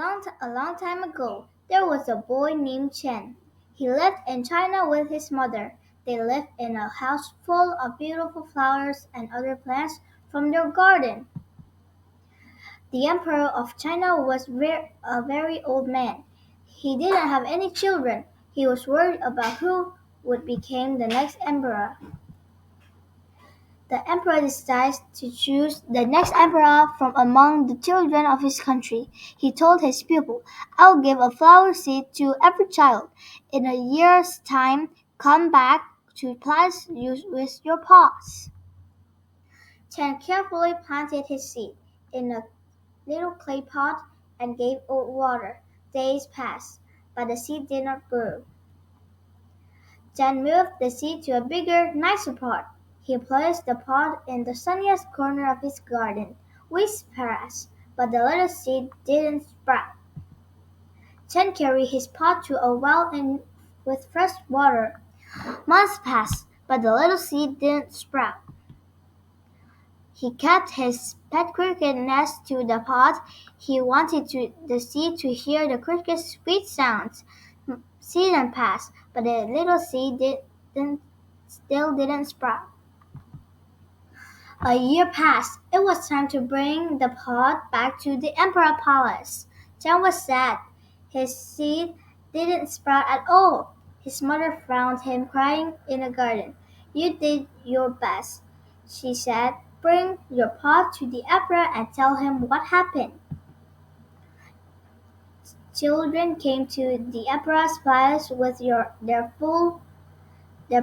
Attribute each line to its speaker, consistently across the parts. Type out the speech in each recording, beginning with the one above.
Speaker 1: A long time ago, there was a boy named Chen. He lived in China with his mother. They lived in a house full of beautiful flowers and other plants from their garden. The emperor of China was a very old man. He didn't have any children. He was worried about who would become the next emperor. The emperor decided to choose the next emperor from among the children of his country. He told his people, "I'll give a flower seed to every child. In a year's time, come back to plant you with your paws." Chen carefully planted his seed in a little clay pot and gave it water. Days passed, but the seed did not grow. Chen moved the seed to a bigger, nicer pot. He placed the pot in the sunniest corner of his garden. Weeks passed, but the little seed didn't sprout. Chen carried his pot to a well and with fresh water. Months passed, but the little seed didn't sprout. He kept his pet cricket nest to the pot. He wanted the seed to hear the cricket's sweet sounds. Season passed, but the little seed still didn't sprout. A year passed. It was time to bring the pot back to the Emperor Palace. Chen was sad. His seed didn't sprout at all. His mother found him crying in the garden. "You did your best," she said. "Bring your pot to the Emperor and tell him what happened." Children came to the Emperor's palace with their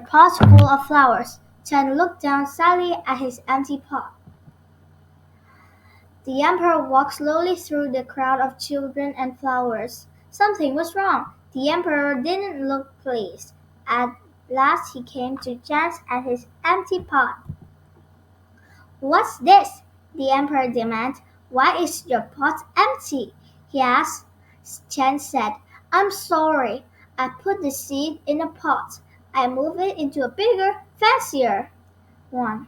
Speaker 1: pots full of flowers. Chen looked down sadly at his empty pot. The emperor walked slowly through the crowd of children and flowers. Something was wrong. The emperor didn't look pleased. At last he came to Chen and his empty pot. "What's this?" the emperor demanded. "Why is your pot empty?" he asked. Chen said, "I'm sorry. I put the seed in a pot. I moved it into a bigger, fancier one.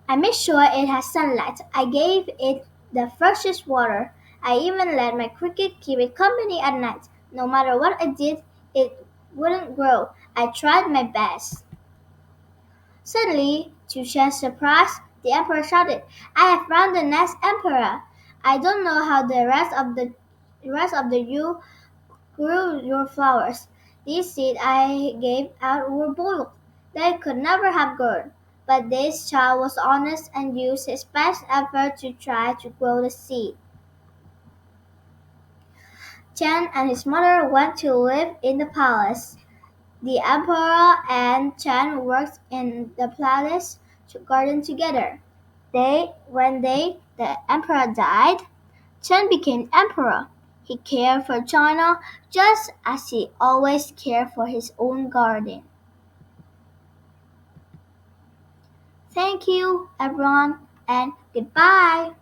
Speaker 1: I made sure it had sunlight. I gave it the freshest water. I even let my cricket keep it company at night. No matter what I did, it wouldn't grow. I tried my best." Suddenly, to Chen's surprise, the emperor shouted, "I have found the next emperor. I don't know how the rest of you grew your flowers. These seeds I gave out were boiled. They could never have grown." But this child was honest and used his best effort to try to grow the seed. Chen and his mother went to live in the palace. The emperor and Chen worked in the palace garden together. The emperor died, Chen became emperor. He cared for China just as he always cared for his own garden. Thank you, everyone, and goodbye.